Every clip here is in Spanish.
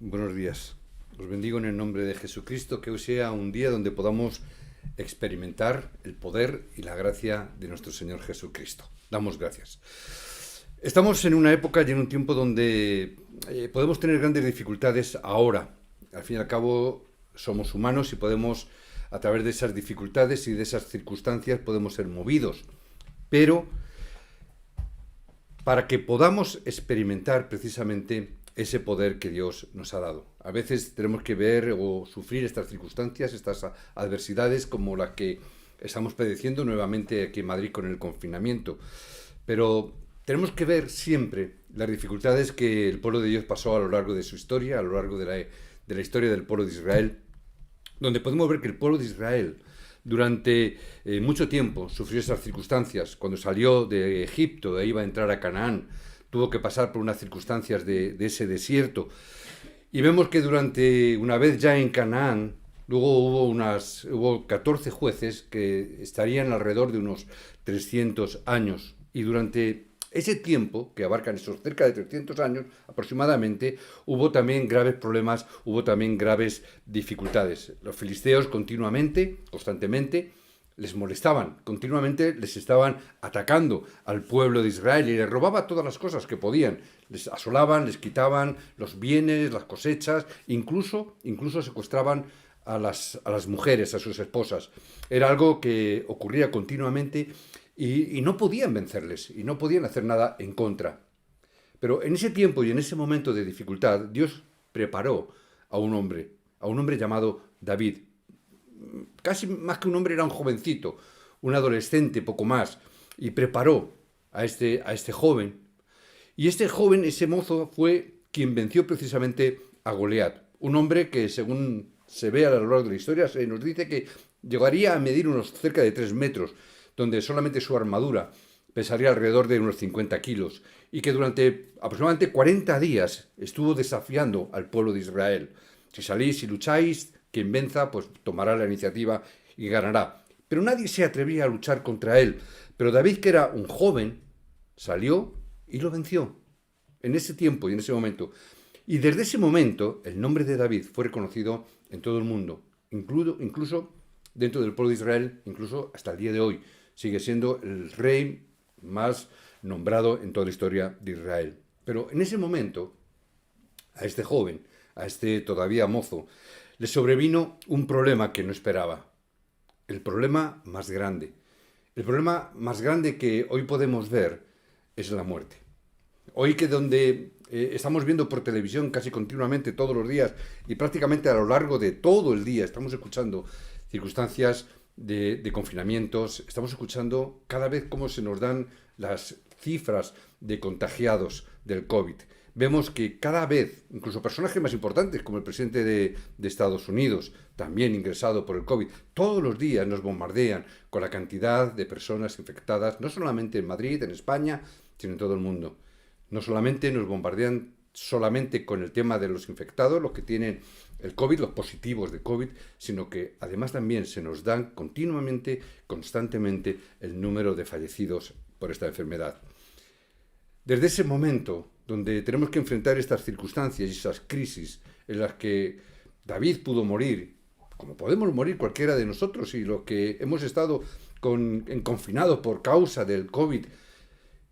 Buenos días. Os bendigo en el nombre de Jesucristo, que hoy sea un día donde podamos experimentar el poder y la gracia de nuestro Señor Jesucristo. Damos gracias. Estamos en una época y en un tiempo donde podemos tener grandes dificultades ahora. Al fin y al cabo, somos humanos y podemos, a través de esas dificultades y de esas circunstancias, podemos ser movidos. Pero para que podamos experimentar precisamente ese poder que Dios nos ha dado. A veces tenemos que ver o sufrir estas circunstancias, estas adversidades como la que estamos padeciendo nuevamente aquí en Madrid con el confinamiento. Pero tenemos que ver siempre las dificultades que el pueblo de Dios pasó a lo largo de su historia, a lo largo de la historia del pueblo de Israel, donde podemos ver que el pueblo de Israel durante mucho tiempo sufrió esas circunstancias. Cuando salió de Egipto e iba a entrar a Canaán, tuvo que pasar por unas circunstancias de ese desierto. Y vemos que una vez ya en Canaán, luego hubo 14 jueces que estarían alrededor de unos 300 años. Y durante ese tiempo, que abarcan esos cerca de 300 años aproximadamente, hubo también graves problemas, hubo también graves dificultades. Los filisteos continuamente, constantemente, les molestaban, continuamente les estaban atacando al pueblo de Israel y les robaban todas las cosas que podían. Les asolaban, les quitaban los bienes, las cosechas, incluso secuestraban a las mujeres, a sus esposas. Era algo que ocurría continuamente y no podían vencerles y no podían hacer nada en contra. Pero en ese tiempo y en ese momento de dificultad, Dios preparó a un hombre llamado David. Casi más que un hombre, era un jovencito, un adolescente, poco más, y preparó a este joven. Y este joven, ese mozo, fue quien venció precisamente a Goliat, un hombre que, según se ve a lo largo de la historia, se nos dice que llegaría a medir unos cerca de 3 metros, donde solamente su armadura pesaría alrededor de unos 50 kilos, y que durante aproximadamente 40 días estuvo desafiando al pueblo de Israel. Si salís y lucháis, quien venza, pues tomará la iniciativa y ganará. Pero nadie se atrevía a luchar contra él. Pero David, que era un joven, salió y lo venció. En ese tiempo y en ese momento. Y desde ese momento, el nombre de David fue reconocido en todo el mundo, incluso dentro del pueblo de Israel, incluso hasta el día de hoy. Sigue siendo el rey más nombrado en toda la historia de Israel. Pero en ese momento, a este joven, a este todavía mozo, le sobrevino un problema que no esperaba. El problema más grande. El problema más grande que hoy podemos ver es la muerte. Hoy que donde estamos viendo por televisión casi continuamente todos los días y prácticamente a lo largo de todo el día estamos escuchando circunstancias de confinamientos, estamos escuchando cada vez cómo se nos dan las cifras de contagiados del COVID. Vemos que cada vez, incluso personajes más importantes como el presidente de Estados Unidos, también ingresado por el COVID, todos los días nos bombardean con la cantidad de personas infectadas, no solamente en Madrid, en España, sino en todo el mundo. No solamente nos bombardean solamente con el tema de los infectados, los que tienen el COVID, los positivos de COVID, sino que además también se nos dan continuamente, constantemente, el número de fallecidos por esta enfermedad. Desde ese momento, donde tenemos que enfrentar estas circunstancias y esas crisis en las que David pudo morir, como podemos morir cualquiera de nosotros, y los que hemos estado confinados por causa del COVID,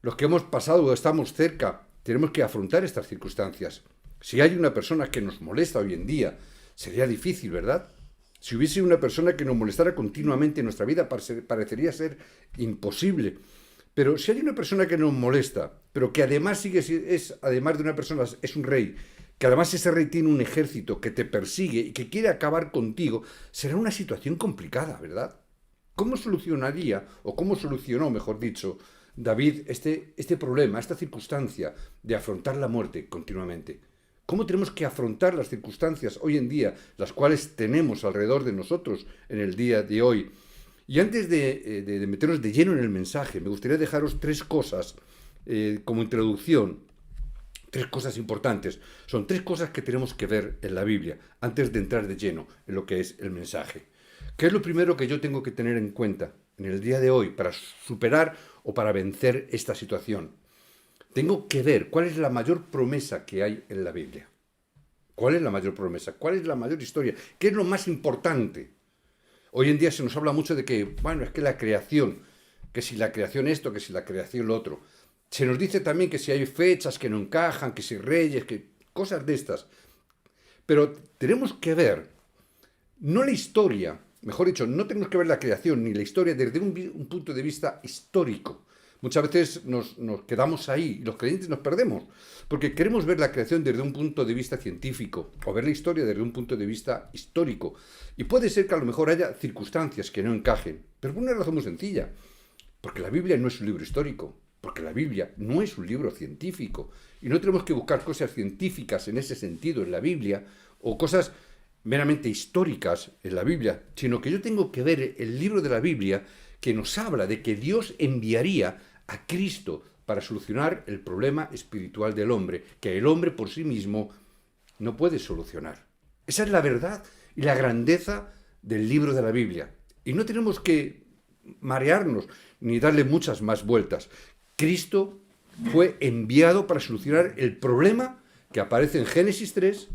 los que hemos pasado o estamos cerca, tenemos que afrontar estas circunstancias. Si hay una persona que nos molesta hoy en día, sería difícil, ¿verdad? Si hubiese una persona que nos molestara continuamente en nuestra vida, parecería ser imposible. Pero si hay una persona que nos molesta, pero que además además de una persona, es un rey, que además ese rey tiene un ejército que te persigue y que quiere acabar contigo, será una situación complicada, ¿verdad? ¿Cómo solucionaría, o cómo solucionó, mejor dicho, David este problema, esta circunstancia de afrontar la muerte continuamente? ¿Cómo tenemos que afrontar las circunstancias hoy en día, las cuales tenemos alrededor de nosotros en el día de hoy? Y antes de meternos de lleno en el mensaje, me gustaría dejaros 3 cosas como introducción, 3 cosas importantes. Son 3 cosas que tenemos que ver en la Biblia antes de entrar de lleno en lo que es el mensaje. ¿Qué es lo primero que yo tengo que tener en cuenta en el día de hoy para superar o para vencer esta situación? Tengo que ver cuál es la mayor promesa que hay en la Biblia. ¿Cuál es la mayor promesa? ¿Cuál es la mayor historia? ¿Qué es lo más importante? Hoy en día se nos habla mucho de que, bueno, es que la creación, que si la creación esto, que si la creación lo otro. Se nos dice también que si hay fechas que no encajan, que si reyes, que cosas de estas. Pero tenemos que ver, no la historia, mejor dicho, no tenemos que ver la creación ni la historia desde un punto de vista histórico. Muchas veces nos quedamos ahí y los creyentes nos perdemos, porque queremos ver la creación desde un punto de vista científico o ver la historia desde un punto de vista histórico. Y puede ser que a lo mejor haya circunstancias que no encajen, pero por una razón muy sencilla, porque la Biblia no es un libro histórico, porque la Biblia no es un libro científico, y no tenemos que buscar cosas científicas en ese sentido en la Biblia, o cosas meramente históricas en la Biblia, sino que yo tengo que ver el libro de la Biblia que nos habla de que Dios enviaría a Cristo para solucionar el problema espiritual del hombre, que el hombre por sí mismo no puede solucionar. Esa es la verdad y la grandeza del libro de la Biblia. Y no tenemos que marearnos ni darle muchas más vueltas. Cristo fue enviado para solucionar el problema que aparece en Génesis 3,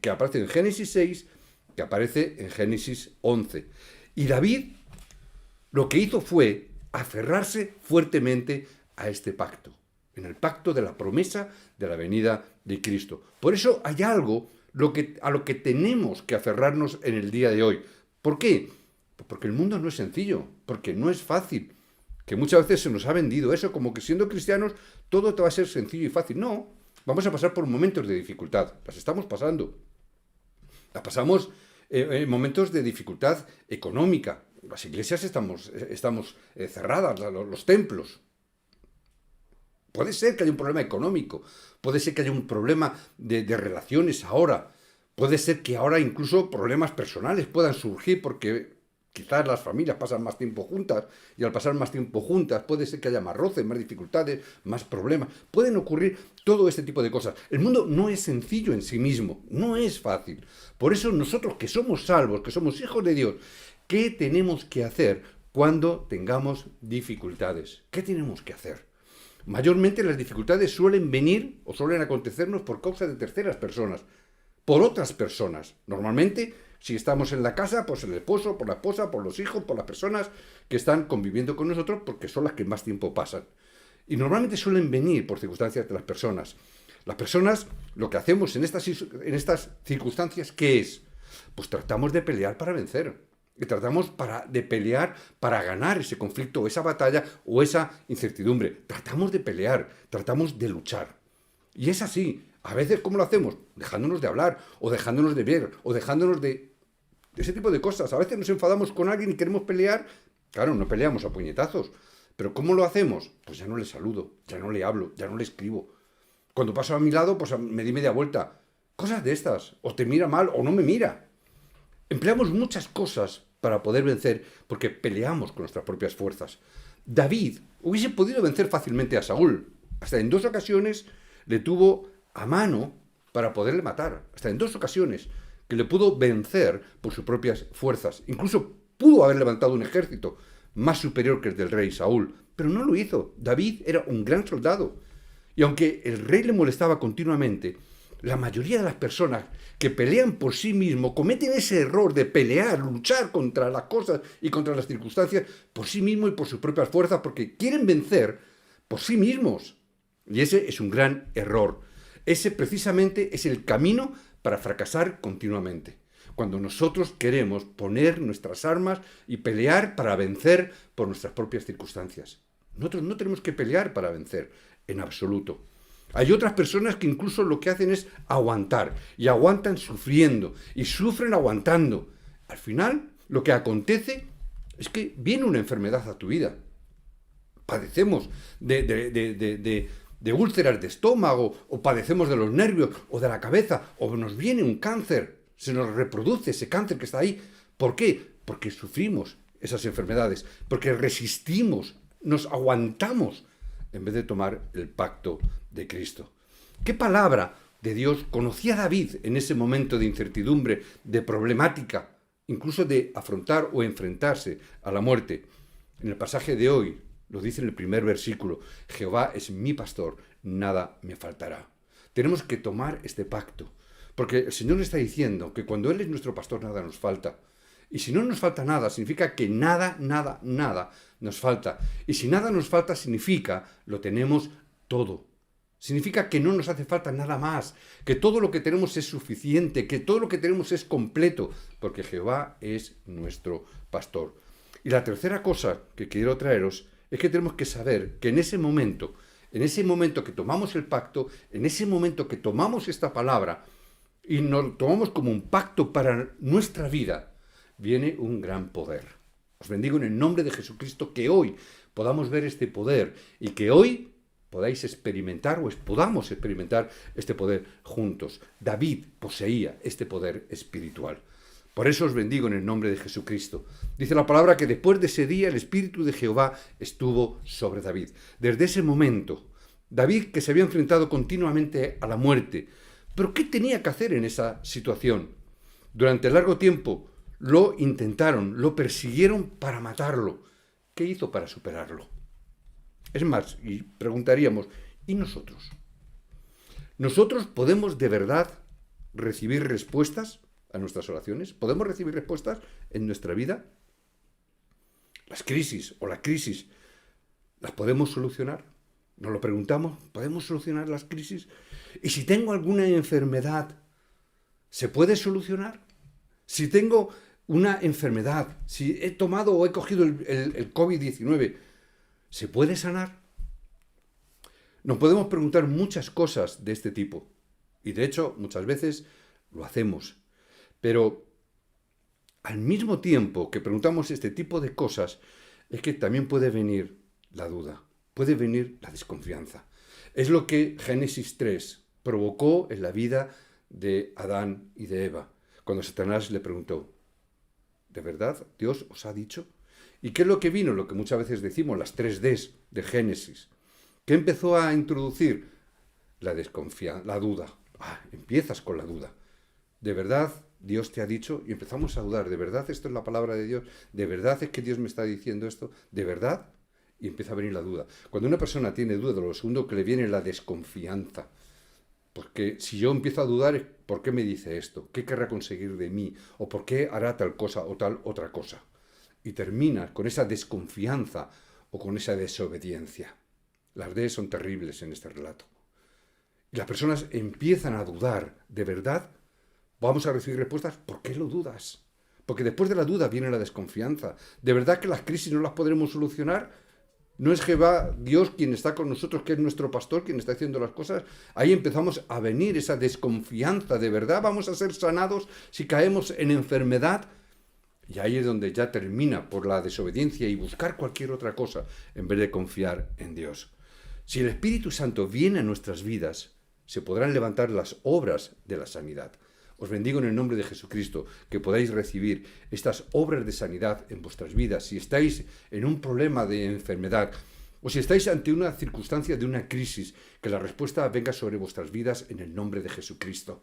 que aparece en Génesis 6, que aparece en Génesis 11. Y David lo que hizo fue aferrarse fuertemente a este pacto, en el pacto de la promesa de la venida de Cristo. Por eso hay algo a lo que tenemos que aferrarnos en el día de hoy. ¿Por qué? Porque el mundo no es sencillo, porque no es fácil. Que muchas veces se nos ha vendido eso, como que siendo cristianos todo te va a ser sencillo y fácil. No, vamos a pasar por momentos de dificultad, las estamos pasando. Las pasamos en momentos de dificultad económica. Las iglesias estamos cerradas, los templos. Puede ser que haya un problema económico, puede ser que haya un problema de relaciones ahora, puede ser que ahora incluso problemas personales puedan surgir porque quizás las familias pasan más tiempo juntas y al pasar más tiempo juntas puede ser que haya más roces, más dificultades, más problemas. Pueden ocurrir todo este tipo de cosas. El mundo no es sencillo en sí mismo, no es fácil. Por eso nosotros que somos salvos, que somos hijos de Dios, ¿qué tenemos que hacer cuando tengamos dificultades? ¿Qué tenemos que hacer? Mayormente las dificultades suelen venir o suelen acontecernos por causa de terceras personas, por otras personas. Normalmente, si estamos en la casa, pues el esposo, por la esposa, por los hijos, por las personas que están conviviendo con nosotros, porque son las que más tiempo pasan. Y normalmente suelen venir por circunstancias de las personas. Las personas, lo que hacemos en estas circunstancias, ¿qué es? Pues tratamos de pelear para vencer. Y tratamos de pelear para ganar ese conflicto, esa batalla o esa incertidumbre. Tratamos de pelear, tratamos de luchar. Y es así. A veces, ¿cómo lo hacemos? Dejándonos de hablar, o dejándonos de ver, o dejándonos de ese tipo de cosas. A veces nos enfadamos con alguien y queremos pelear. Claro, no peleamos a puñetazos. Pero ¿cómo lo hacemos? Pues ya no le saludo, ya no le hablo, ya no le escribo. Cuando pasa a mi lado, pues me di media vuelta. Cosas de estas. O te mira mal o no me mira. Empleamos muchas cosas para poder vencer porque peleamos con nuestras propias fuerzas. David hubiese podido vencer fácilmente a Saúl. Hasta en 2 ocasiones le tuvo a mano para poderle matar. Hasta en 2 ocasiones que le pudo vencer por sus propias fuerzas. Incluso pudo haber levantado un ejército más superior que el del rey Saúl. Pero no lo hizo. David era un gran soldado. Y aunque el rey le molestaba continuamente, la mayoría de las personas que pelean por sí mismos cometen ese error de pelear, luchar contra las cosas y contra las circunstancias por sí mismos y por sus propias fuerzas porque quieren vencer por sí mismos. Y ese es un gran error. Ese precisamente es el camino para fracasar continuamente. Cuando nosotros queremos poner nuestras armas y pelear para vencer por nuestras propias circunstancias. Nosotros no tenemos que pelear para vencer en absoluto. Hay otras personas que incluso lo que hacen es aguantar, y aguantan sufriendo, y sufren aguantando. Al final, lo que acontece es que viene una enfermedad a tu vida. Padecemos de úlceras de estómago, o padecemos de los nervios, o de la cabeza, o nos viene un cáncer, se nos reproduce ese cáncer que está ahí. ¿Por qué? Porque sufrimos esas enfermedades, porque resistimos, nos aguantamos, en vez de tomar el pacto de Cristo. ¿Qué palabra de Dios conocía David en ese momento de incertidumbre, de problemática, incluso de afrontar o enfrentarse a la muerte? En el pasaje de hoy, lo dice en el primer versículo, Jehová es mi pastor, nada me faltará. Tenemos que tomar este pacto. Porque el Señor le está diciendo que cuando Él es nuestro pastor nada nos falta. Y si no nos falta nada, significa que nada, nada, nada nos falta. Y si nada nos falta, significa lo tenemos todo. Significa que no nos hace falta nada más, que todo lo que tenemos es suficiente, que todo lo que tenemos es completo, porque Jehová es nuestro pastor. Y la tercera cosa que quiero traeros es que tenemos que saber que en ese momento que tomamos el pacto, en ese momento que tomamos esta palabra y nos tomamos como un pacto para nuestra vida, viene un gran poder. Os bendigo en el nombre de Jesucristo, que hoy podamos ver este poder y que hoy podáis experimentar podamos experimentar este poder juntos. David poseía este poder espiritual. Por eso os bendigo en el nombre de Jesucristo. Dice la palabra que después de ese día el Espíritu de Jehová estuvo sobre David. Desde ese momento, David, que se había enfrentado continuamente a la muerte, ¿pero qué tenía que hacer en esa situación? Durante largo tiempo lo intentaron, lo persiguieron para matarlo. ¿Qué hizo para superarlo? Es más, y preguntaríamos, ¿y nosotros? ¿Nosotros podemos de verdad recibir respuestas a nuestras oraciones? ¿Podemos recibir respuestas en nuestra vida? Las crisis o la crisis, ¿las podemos solucionar? Nos lo preguntamos, ¿podemos solucionar las crisis? Y si tengo alguna enfermedad, ¿se puede solucionar? Si tengo una enfermedad, si he tomado o he cogido el COVID-19, ¿se puede sanar? Nos podemos preguntar muchas cosas de este tipo. Y de hecho, muchas veces lo hacemos. Pero al mismo tiempo que preguntamos este tipo de cosas, es que también puede venir la duda, puede venir la desconfianza. Es lo que Génesis 3 provocó en la vida de Adán y de Eva, cuando Satanás le preguntó, ¿de verdad Dios os ha dicho? ¿Y qué es lo que vino? Lo que muchas veces decimos, las 3Ds de Génesis. ¿Qué empezó a introducir? La desconfianza, la duda. Empiezas con la duda. ¿De verdad Dios te ha dicho? Y empezamos a dudar. ¿De verdad esto es la palabra de Dios? ¿De verdad es que Dios me está diciendo esto? ¿De verdad? Y empieza a venir la duda. Cuando una persona tiene duda, lo segundo que le viene es la desconfianza. Porque si yo empiezo a dudar, ¿por qué me dice esto? ¿Qué querrá conseguir de mí? ¿O por qué hará tal cosa o tal otra cosa? Y termina con esa desconfianza o con esa desobediencia. Las D son terribles en este relato. Y las personas empiezan a dudar. ¿De verdad vamos a recibir respuestas? ¿Por qué lo dudas? Porque después de la duda viene la desconfianza. ¿De verdad que las crisis no las podremos solucionar? ¿No es Jehová Dios quien está con nosotros, que es nuestro pastor, quien está haciendo las cosas? Ahí empezamos a venir esa desconfianza. ¿De verdad vamos a ser sanados si caemos en enfermedad? Y ahí es donde ya termina por la desobediencia y buscar cualquier otra cosa en vez de confiar en Dios. Si el Espíritu Santo viene a nuestras vidas, se podrán levantar las obras de la sanidad. Os bendigo en el nombre de Jesucristo, que podáis recibir estas obras de sanidad en vuestras vidas. Si estáis en un problema de enfermedad o si estáis ante una circunstancia de una crisis, que la respuesta venga sobre vuestras vidas en el nombre de Jesucristo.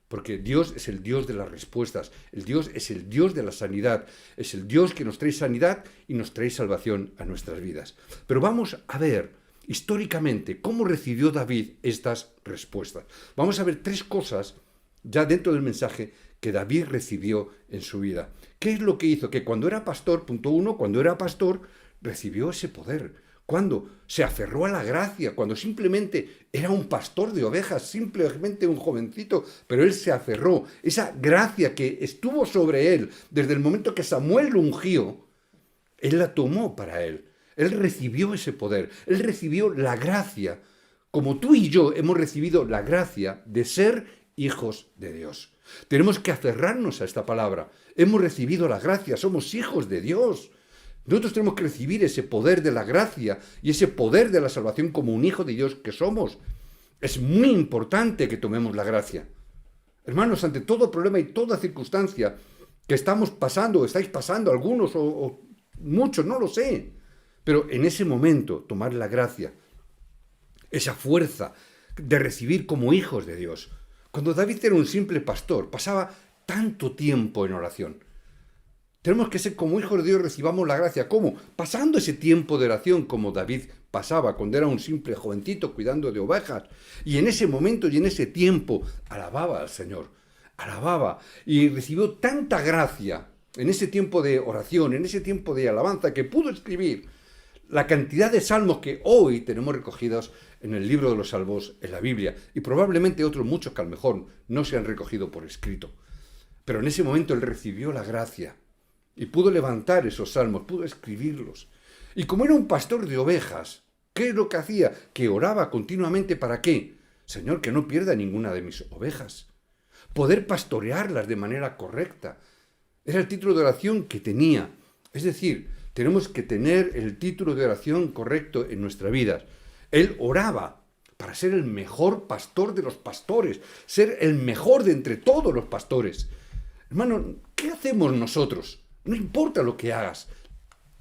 Porque Dios es el Dios de las respuestas, el Dios es el Dios de la sanidad, es el Dios que nos trae sanidad y nos trae salvación a nuestras vidas. Pero vamos a ver históricamente cómo recibió David estas respuestas. Vamos a ver 3 cosas ya dentro del mensaje que David recibió en su vida. ¿Qué es lo que hizo? Que cuando era pastor, punto 1, cuando era pastor, recibió ese poder. Cuando se aferró a la gracia, cuando simplemente era un pastor de ovejas, simplemente un jovencito, pero él se aferró. Esa gracia que estuvo sobre él desde el momento que Samuel lo ungió, él la tomó para él. Él recibió ese poder, él recibió la gracia, como tú y yo hemos recibido la gracia de ser hijos de Dios. Tenemos que aferrarnos a esta palabra. Hemos recibido la gracia, somos hijos de Dios. Nosotros tenemos que recibir ese poder de la gracia y ese poder de la salvación como un hijo de Dios que somos. Es muy importante que tomemos la gracia. Hermanos, ante todo problema y toda circunstancia que estamos pasando, o estáis pasando algunos o muchos, no lo sé, pero en ese momento tomar la gracia, esa fuerza de recibir como hijos de Dios. Cuando David era un simple pastor, pasaba tanto tiempo en oración. Tenemos que ser como hijos de Dios, recibamos la gracia. ¿Cómo? Pasando ese tiempo de oración como David pasaba cuando era un simple jovencito cuidando de ovejas. Y en ese momento y en ese tiempo alababa al Señor. Alababa y recibió tanta gracia en ese tiempo de oración, en ese tiempo de alabanza, que pudo escribir la cantidad de salmos que hoy tenemos recogidos en el libro de los salmos en la Biblia. Y probablemente otros muchos que a lo mejor no se han recogido por escrito. Pero en ese momento él recibió la gracia. Y pudo levantar esos salmos, pudo escribirlos. Y como era un pastor de ovejas, ¿qué es lo que hacía? Que oraba continuamente. ¿Para qué? Señor, que no pierda ninguna de mis ovejas. Poder pastorearlas de manera correcta. Era el título de oración que tenía. Es decir, tenemos que tener el título de oración correcto en nuestra vida. Él oraba para ser el mejor pastor de los pastores, ser el mejor de entre todos los pastores. Hermano, ¿qué hacemos nosotros? No importa lo que hagas,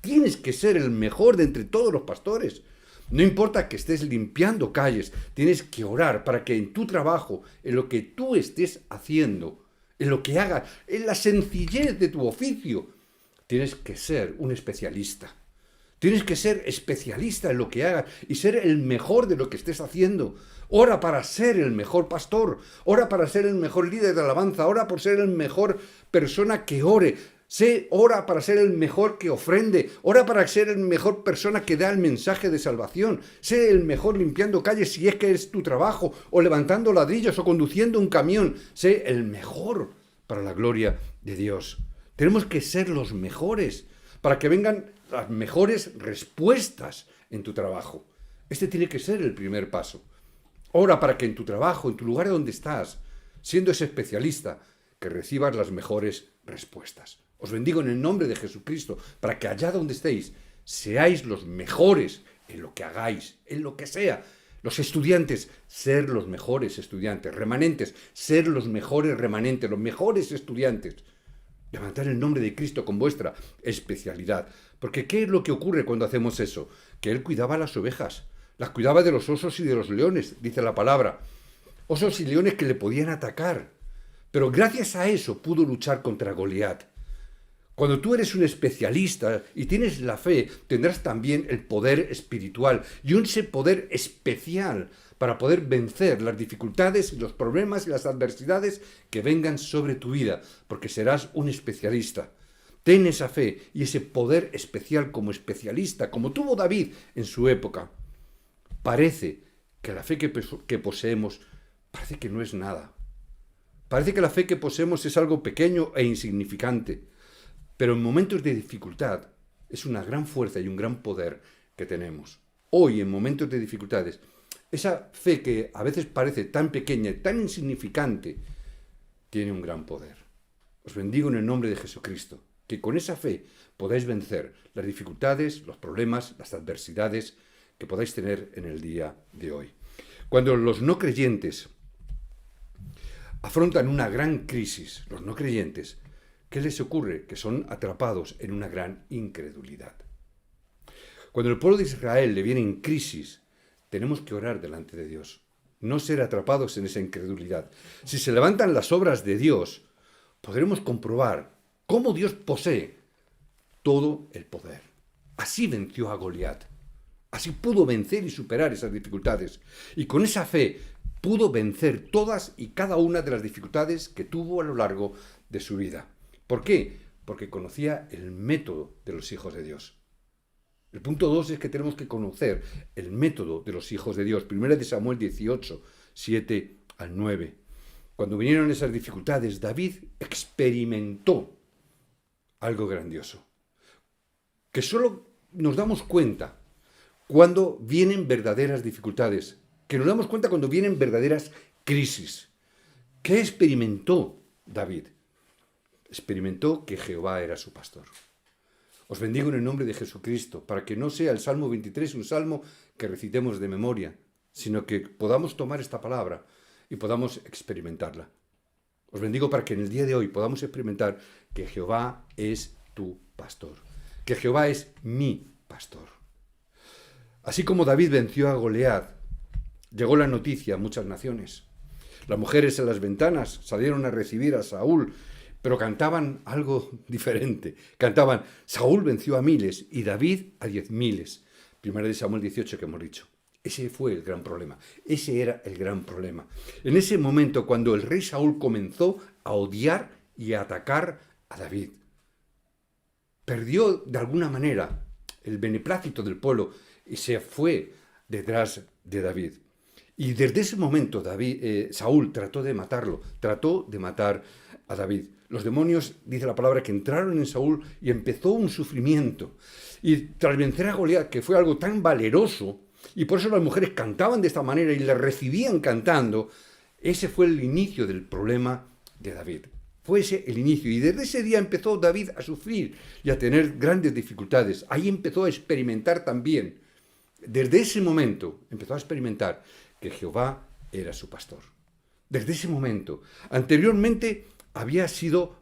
tienes que ser el mejor de entre todos los pastores. No importa que estés limpiando calles, tienes que orar para que en tu trabajo, en lo que tú estés haciendo, en lo que hagas, en la sencillez de tu oficio, tienes que ser un especialista. Tienes que ser especialista en lo que hagas y ser el mejor de lo que estés haciendo. Ora para ser el mejor pastor, ora para ser el mejor líder de alabanza, ora por ser el mejor persona que ore. Ora para ser el mejor que ofrende, ora para ser el mejor persona que da el mensaje de salvación, sé el mejor limpiando calles si es que es tu trabajo, o levantando ladrillos o conduciendo un camión, sé el mejor para la gloria de Dios. Tenemos que ser los mejores para que vengan las mejores respuestas en tu trabajo. Este tiene que ser el primer paso. Ora para que en tu trabajo, en tu lugar donde estás, siendo ese especialista, que recibas las mejores respuestas. Os bendigo en el nombre de Jesucristo, para que allá donde estéis, seáis los mejores en lo que hagáis, en lo que sea. Los estudiantes, ser los mejores estudiantes. Remanentes, ser los mejores remanentes, los mejores estudiantes. Levantar el nombre de Cristo con vuestra especialidad. Porque ¿qué es lo que ocurre cuando hacemos eso? Que Él cuidaba las ovejas, las cuidaba de los osos y de los leones, dice la palabra. Osos y leones que le podían atacar. Pero gracias a eso pudo luchar contra Goliat. Cuando tú eres un especialista y tienes la fe, tendrás también el poder espiritual y ese poder especial para poder vencer las dificultades y los problemas y las adversidades que vengan sobre tu vida, porque serás un especialista. Ten esa fe y ese poder especial como especialista, como tuvo David en su época. Parece que la fe que poseemos parece que no es nada. Parece que la fe que poseemos es algo pequeño e insignificante. Pero en momentos de dificultad es una gran fuerza y un gran poder que tenemos. Hoy, en momentos de dificultades, esa fe que a veces parece tan pequeña y tan insignificante, tiene un gran poder. Os bendigo en el nombre de Jesucristo, que con esa fe podáis vencer las dificultades, los problemas, las adversidades que podáis tener en el día de hoy. Cuando los no creyentes afrontan una gran crisis, los no creyentes, ¿qué les ocurre? Que son atrapados en una gran incredulidad. Cuando el pueblo de Israel le viene en crisis, tenemos que orar delante de Dios, no ser atrapados en esa incredulidad. Si se levantan las obras de Dios, podremos comprobar cómo Dios posee todo el poder. Así venció a Goliat. Así pudo vencer y superar esas dificultades. Y con esa fe pudo vencer todas y cada una de las dificultades que tuvo a lo largo de su vida. ¿Por qué? Porque conocía el método de los hijos de Dios. El punto 2 es que tenemos que conocer el método de los hijos de Dios. 1 de Samuel 18, 7 al 9. Cuando vinieron esas dificultades, David experimentó algo grandioso. Que solo nos damos cuenta cuando vienen verdaderas dificultades. Que nos damos cuenta cuando vienen verdaderas crisis. ¿Qué experimentó David? Experimentó que Jehová era su pastor. Os bendigo en el nombre de Jesucristo, para que no sea el Salmo 23 un salmo que recitemos de memoria, sino que podamos tomar esta palabra y podamos experimentarla. Os bendigo para que en el día de hoy podamos experimentar que Jehová es tu pastor, que Jehová es mi pastor. Así como David venció a Goliat, llegó la noticia a muchas naciones. Las mujeres en las ventanas salieron a recibir a Saúl pero cantaban algo diferente. Cantaban, Saúl venció a miles y David a 10.000. Primera de Samuel 18 que hemos dicho. Ese fue el gran problema. Ese era el gran problema. En ese momento, cuando el rey Saúl comenzó a odiar y a atacar a David, perdió de alguna manera el beneplácito del pueblo y se fue detrás de David. Y desde ese momento Saúl trató de matarlo, trató de matar a David. Los demonios, dice la palabra, que entraron en Saúl y empezó un sufrimiento. Y tras vencer a Goliat, que fue algo tan valeroso, y por eso las mujeres cantaban de esta manera y le recibían cantando, ese fue el inicio del problema de David. Fue ese el inicio. Y desde ese día empezó David a sufrir y a tener grandes dificultades. Ahí empezó a experimentar también. Desde ese momento empezó a experimentar que Jehová era su pastor. Desde ese momento. Anteriormente había sido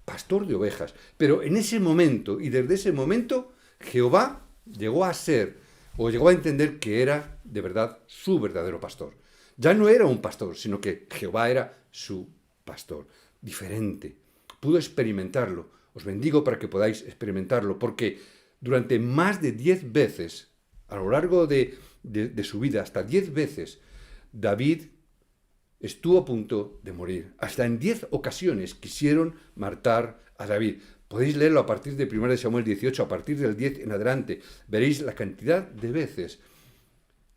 pastor de ovejas, pero en ese momento y desde ese momento Jehová llegó a ser o llegó a entender que era de verdad su verdadero pastor. Ya no era un pastor, sino que Jehová era su pastor. Diferente. Pudo experimentarlo. Os bendigo para que podáis experimentarlo, porque durante más de 10 veces, a lo largo de su vida, hasta 10 veces, David estuvo a punto de morir. Hasta en 10 ocasiones quisieron matar a David. Podéis leerlo a partir de 1 Samuel 18, a partir del 10 en adelante. Veréis la cantidad de veces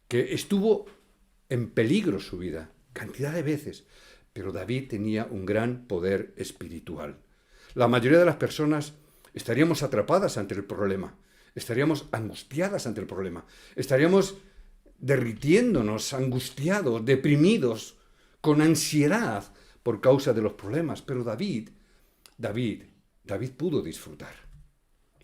que estuvo en peligro su vida. Cantidad de veces. Pero David tenía un gran poder espiritual. La mayoría de las personas estaríamos atrapadas ante el problema. Estaríamos angustiadas ante el problema. Estaríamos derritiéndonos, angustiados, deprimidos, con ansiedad por causa de los problemas. Pero David pudo disfrutar.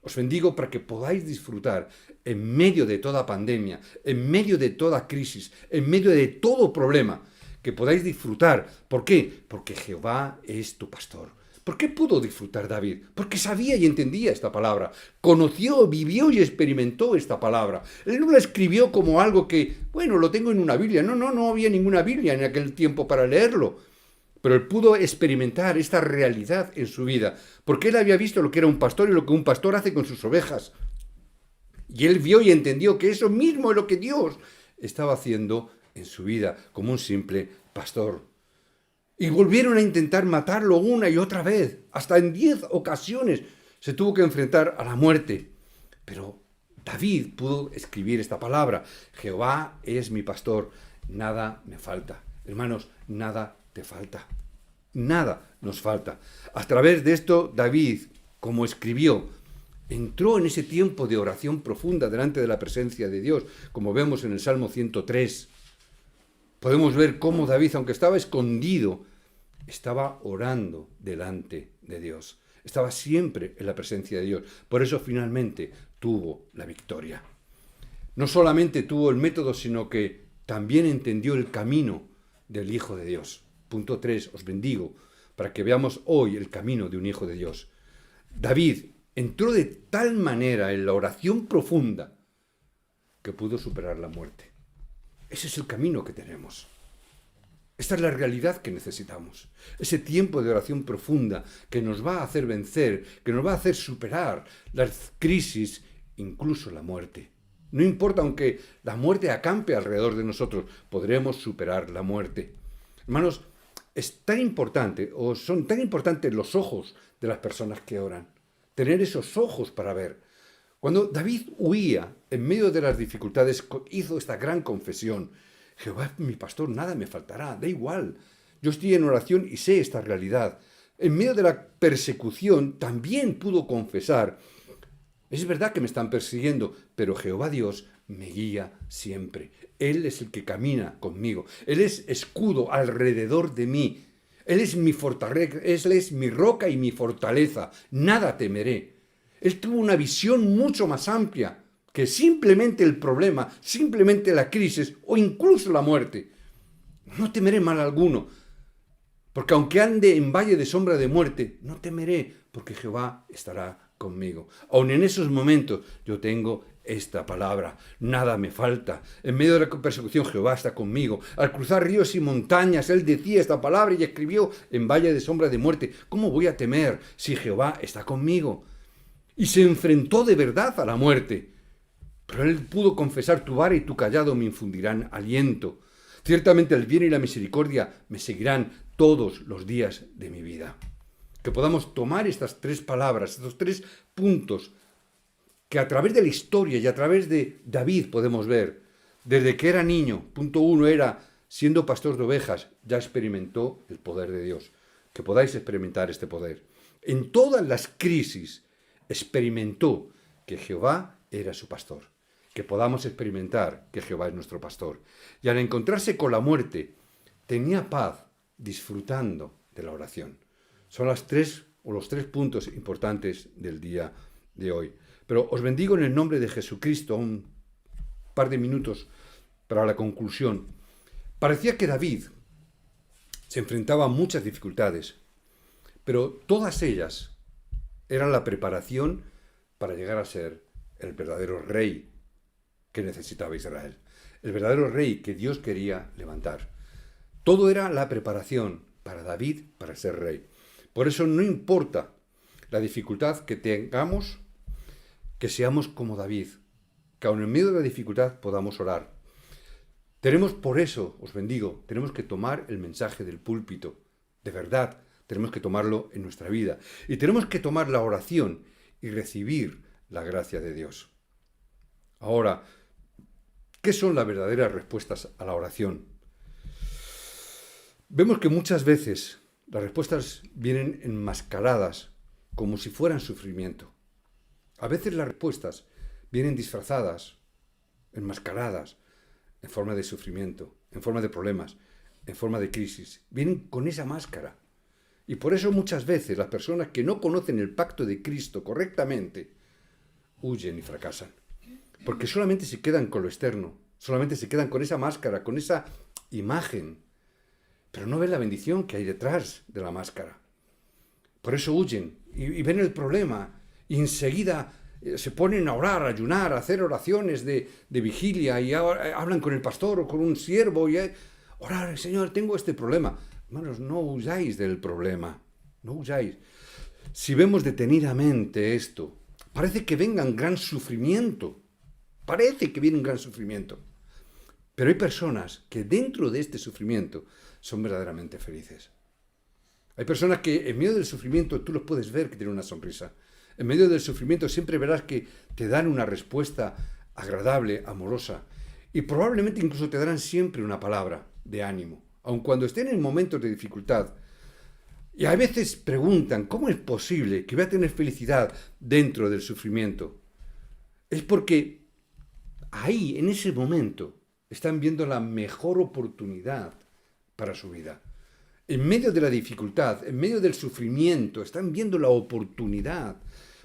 Os bendigo para que podáis disfrutar en medio de toda pandemia, en medio de toda crisis, en medio de todo problema, que podáis disfrutar. ¿Por qué? Porque Jehová es tu pastor. ¿Por qué pudo disfrutar David? Porque sabía y entendía esta palabra. Conoció, vivió y experimentó esta palabra. Él no la escribió como algo que, bueno, lo tengo en una Biblia. No había ninguna Biblia en aquel tiempo para leerlo. Pero él pudo experimentar esta realidad en su vida. Porque él había visto lo que era un pastor y lo que un pastor hace con sus ovejas. Y él vio y entendió que eso mismo es lo que Dios estaba haciendo en su vida como un simple pastor. Y volvieron a intentar matarlo una y otra vez. Hasta en 10 ocasiones se tuvo que enfrentar a la muerte. Pero David pudo escribir esta palabra. Jehová es mi pastor, nada me falta. Hermanos, nada te falta. Nada nos falta. A través de esto, David, como escribió, entró en ese tiempo de oración profunda delante de la presencia de Dios, como vemos en el Salmo 103. Podemos ver cómo David, aunque estaba escondido, estaba orando delante de Dios. Estaba siempre en la presencia de Dios. Por eso finalmente tuvo la victoria. No solamente tuvo el método, sino que también entendió el camino del Hijo de Dios. Punto 3, os bendigo, para que veamos hoy el camino de un Hijo de Dios. David entró de tal manera en la oración profunda que pudo superar la muerte. Ese es el camino que tenemos. Esta es la realidad que necesitamos. Ese tiempo de oración profunda que nos va a hacer vencer, que nos va a hacer superar las crisis, incluso la muerte. No importa, aunque la muerte acampe alrededor de nosotros, podremos superar la muerte. Hermanos, es tan importante, o son tan importantes los ojos de las personas que oran. Tener esos ojos para ver. Cuando David huía en medio de las dificultades, hizo esta gran confesión. Jehová es mi pastor, nada me faltará, da igual. Yo estoy en oración y sé esta realidad. En medio de la persecución también pudo confesar. Es verdad que me están persiguiendo, pero Jehová Dios me guía siempre. Él es el que camina conmigo. Él es escudo alrededor de mí. Él es mi fortaleza, Él es mi roca y mi fortaleza. Nada temeré. Él tuvo una visión mucho más amplia que simplemente el problema, simplemente la crisis o incluso la muerte. No temeré mal alguno, porque aunque ande en valle de sombra de muerte, no temeré, porque Jehová estará conmigo. Aun en esos momentos yo tengo esta palabra. Nada me falta. En medio de la persecución Jehová está conmigo. Al cruzar ríos y montañas, él decía esta palabra y escribió en valle de sombra de muerte. ¿Cómo voy a temer si Jehová está conmigo? Y se enfrentó de verdad a la muerte. Pero él pudo confesar: tu vara y tu cayado me infundirán aliento. Ciertamente el bien y la misericordia me seguirán todos los días de mi vida. Que podamos tomar estas tres palabras, estos tres puntos, que a través de la historia y a través de David podemos ver, desde que era niño, punto 1 era, siendo pastor de ovejas, ya experimentó el poder de Dios. Que podáis experimentar este poder. En todas las crisis experimentó que Jehová era su pastor. Que podamos experimentar que Jehová es nuestro pastor. Y al encontrarse con la muerte, tenía paz disfrutando de la oración. Son los tres puntos importantes del día de hoy. Pero os bendigo en el nombre de Jesucristo. Un par de minutos para la conclusión. Parecía que David se enfrentaba a muchas dificultades, pero todas ellas eran la preparación para llegar a ser el verdadero rey que necesitaba Israel. El verdadero rey que Dios quería levantar. Todo era la preparación para David para ser rey. Por eso no importa la dificultad que tengamos, que seamos como David, que aun en medio de la dificultad podamos orar. Por eso, os bendigo, tenemos que tomar el mensaje del púlpito, de verdad, tenemos que tomarlo en nuestra vida. Y tenemos que tomar la oración y recibir la gracia de Dios. Ahora, ¿qué son las verdaderas respuestas a la oración? Vemos que muchas veces las respuestas vienen enmascaradas como si fueran sufrimiento. A veces las respuestas vienen disfrazadas, enmascaradas, en forma de sufrimiento, en forma de problemas, en forma de crisis. Vienen con esa máscara. Y por eso muchas veces las personas que no conocen el pacto de Cristo correctamente huyen y fracasan. Porque solamente se quedan con lo externo, solamente se quedan con esa máscara, con esa imagen, pero no ven la bendición que hay detrás de la máscara. Por eso huyen y ven el problema y enseguida se ponen a orar, a ayunar, a hacer oraciones de vigilia y hablan con el pastor o con un siervo y orar: Señor, tengo este problema. Hermanos, no huyáis del problema, no huyáis. Si vemos detenidamente esto, parece que venga un gran sufrimiento, pero hay personas que dentro de este sufrimiento son verdaderamente felices. Hay personas que en medio del sufrimiento tú los puedes ver que tienen una sonrisa. En medio del sufrimiento siempre verás que te dan una respuesta agradable, amorosa, y probablemente incluso te darán siempre una palabra de ánimo, aun cuando estén en momentos de dificultad. Y a veces preguntan: ¿cómo es posible que voy a tener felicidad dentro del sufrimiento? Es porque ahí, en ese momento, están viendo la mejor oportunidad para su vida. En medio de la dificultad, en medio del sufrimiento, están viendo la oportunidad.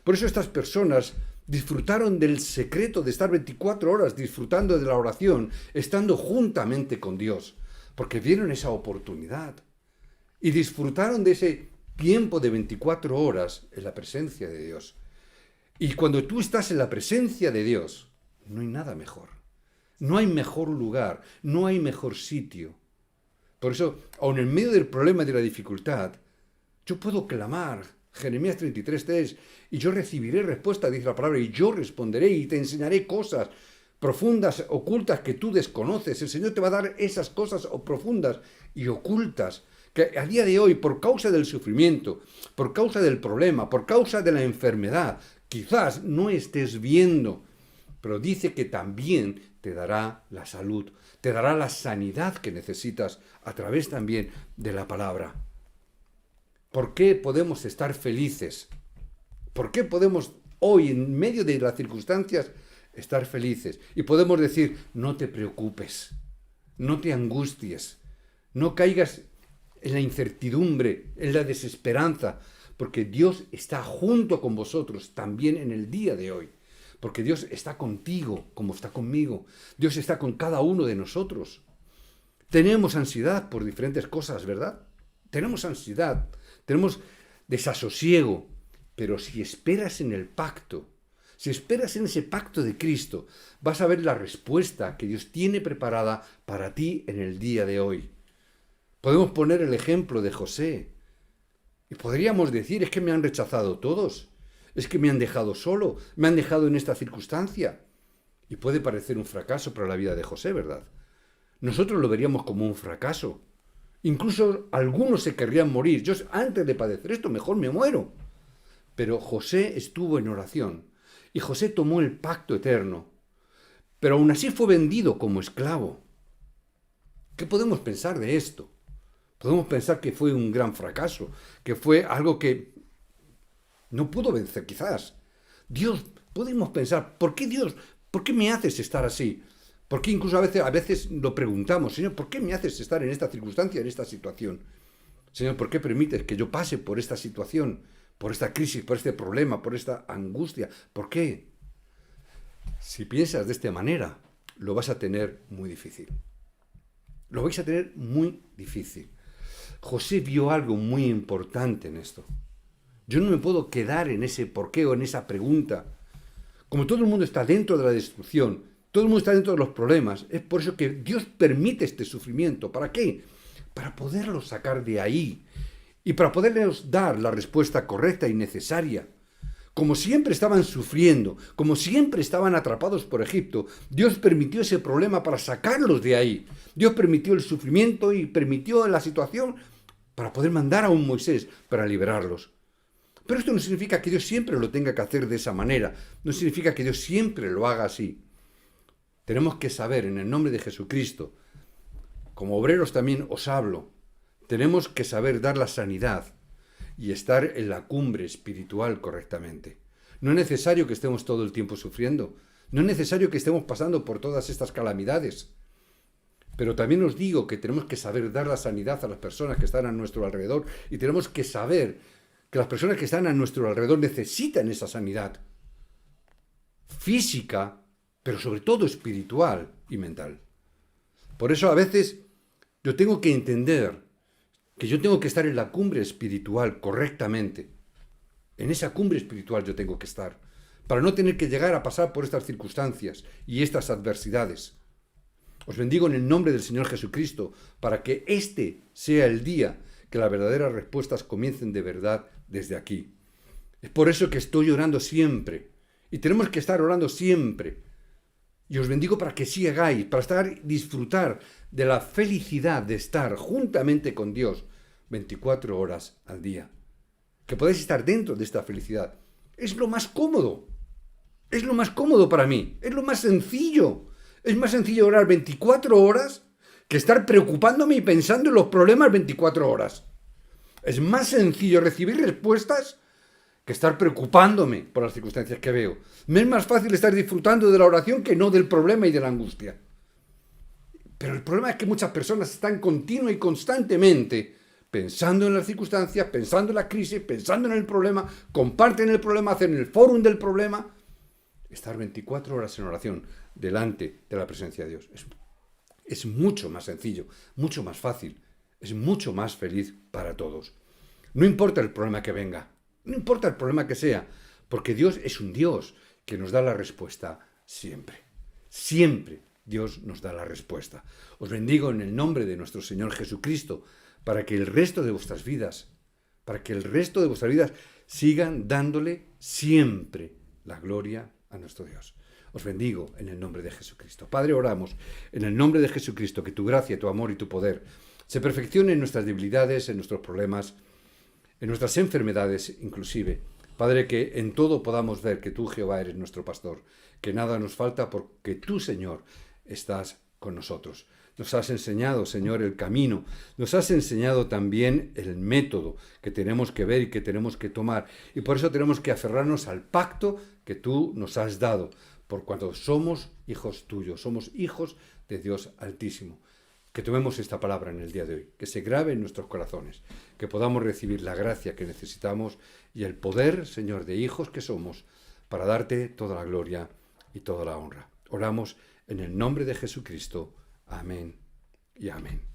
Por eso estas personas disfrutaron del secreto de estar 24 horas disfrutando de la oración, estando juntamente con Dios, porque vieron esa oportunidad y disfrutaron de ese tiempo de 24 horas en la presencia de Dios. Y cuando tú estás en la presencia de Dios, no hay nada mejor. No hay mejor lugar, no hay mejor sitio. Por eso, aun en medio del problema y de la dificultad, yo puedo clamar, Jeremías 33:3, y yo recibiré respuesta, dice la palabra, y yo responderé y te enseñaré cosas profundas, ocultas, que tú desconoces. El Señor te va a dar esas cosas profundas y ocultas, que a día de hoy, por causa del sufrimiento, por causa del problema, por causa de la enfermedad, quizás no estés viendo, pero dice que también te dará la salud, te dará la sanidad que necesitas a través también de la palabra. ¿Por qué podemos estar felices? ¿Por qué podemos hoy, en medio de las circunstancias, estar felices? Y podemos decir: no te preocupes, no te angusties, no caigas en la incertidumbre, en la desesperanza, porque Dios está junto con vosotros también en el día de hoy. Porque Dios está contigo como está conmigo. Dios está con cada uno de nosotros. Tenemos ansiedad por diferentes cosas, ¿verdad? Tenemos ansiedad, tenemos desasosiego. Pero si esperas en el pacto, si esperas en ese pacto de Cristo, vas a ver la respuesta que Dios tiene preparada para ti en el día de hoy. Podemos poner el ejemplo de José. Y podríamos decir, es que me han rechazado todos. Es que me han dejado solo. Me han dejado en esta circunstancia. Y puede parecer un fracaso para la vida de José, ¿verdad? Nosotros lo veríamos como un fracaso. Incluso algunos se querrían morir. Yo antes de padecer esto, mejor me muero. Pero José estuvo en oración. Y José tomó el pacto eterno. Pero aún así fue vendido como esclavo. ¿Qué podemos pensar de esto? Podemos pensar que fue un gran fracaso, que fue algo que no pudo vencer quizás. Dios, podemos pensar, ¿por qué Dios? ¿Por qué me haces estar así? ¿Por qué incluso a veces lo preguntamos, Señor, ¿por qué me haces estar en esta circunstancia, en esta situación? Señor, ¿por qué permites que yo pase por esta situación, por esta crisis, por este problema, por esta angustia? ¿Por qué? Si piensas de esta manera, lo vas a tener muy difícil. Lo vais a tener muy difícil. José vio algo muy importante en esto. Yo no me puedo quedar en ese porqué o en esa pregunta. Como todo el mundo está dentro de la destrucción, todo el mundo está dentro de los problemas, es por eso que Dios permite este sufrimiento. ¿Para qué? Para poderlos sacar de ahí y para poderles dar la respuesta correcta y necesaria. Como siempre estaban sufriendo, como siempre estaban atrapados por Egipto, Dios permitió ese problema para sacarlos de ahí. Dios permitió el sufrimiento y permitió la situación para poder mandar a un Moisés para liberarlos. Pero esto no significa que Dios siempre lo tenga que hacer de esa manera. No significa que Dios siempre lo haga así. Tenemos que saber, en el nombre de Jesucristo, como obreros también os hablo, tenemos que saber dar la sanidad y estar en la cumbre espiritual correctamente. No es necesario que estemos todo el tiempo sufriendo. No es necesario que estemos pasando por todas estas calamidades. Pero también os digo que tenemos que saber dar la sanidad a las personas que están a nuestro alrededor y tenemos que saber que las personas que están a nuestro alrededor necesitan esa sanidad física, pero sobre todo espiritual y mental. Por eso a veces yo tengo que entender que yo tengo que estar en la cumbre espiritual correctamente. En esa cumbre espiritual yo tengo que estar, para no tener que llegar a pasar por estas circunstancias y estas adversidades. Os bendigo en el nombre del Señor Jesucristo, para que este sea el día que las verdaderas respuestas comiencen de verdad desde aquí. Es por eso que estoy orando siempre, y tenemos que estar orando siempre. Y os bendigo para que sigáis, para disfrutar de la felicidad de estar juntamente con Dios 24 horas al día. Que podáis estar dentro de esta felicidad. Es lo más cómodo. Es lo más cómodo para mí. Es lo más sencillo. Es más sencillo orar 24 horas que estar preocupándome y pensando en los problemas 24 horas. Es más sencillo recibir respuestas que estar preocupándome por las circunstancias que veo. Me es más fácil estar disfrutando de la oración que no del problema y de la angustia. Pero el problema es que muchas personas están continua y constantemente pensando en las circunstancias, pensando en la crisis, pensando en el problema, comparten el problema, hacen el fórum del problema. Estar 24 horas en oración delante de la presencia de Dios es mucho más sencillo, mucho más fácil, es mucho más feliz para todos. No importa el problema que venga, no importa el problema que sea, porque Dios es un Dios que nos da la respuesta siempre. Siempre Dios nos da la respuesta. Os bendigo en el nombre de nuestro Señor Jesucristo, para que el resto de vuestras vidas, sigan dándole siempre la gloria a nuestro Dios. Os bendigo en el nombre de Jesucristo. Padre, oramos en el nombre de Jesucristo, que tu gracia, tu amor y tu poder se perfeccionen en nuestras debilidades, en nuestros problemas, en nuestras enfermedades inclusive. Padre, que en todo podamos ver que tú, Jehová, eres nuestro pastor, que nada nos falta porque tú, Señor, estás con nosotros. Nos has enseñado, Señor, el camino. Nos has enseñado también el método que tenemos que ver y que tenemos que tomar. Y por eso tenemos que aferrarnos al pacto que tú nos has dado, por cuanto somos hijos tuyos, somos hijos de Dios Altísimo. Que tomemos esta palabra en el día de hoy, que se grabe en nuestros corazones, que podamos recibir la gracia que necesitamos y el poder, Señor, de hijos que somos, para darte toda la gloria y toda la honra. Oramos en el nombre de Jesucristo. Amén y amén.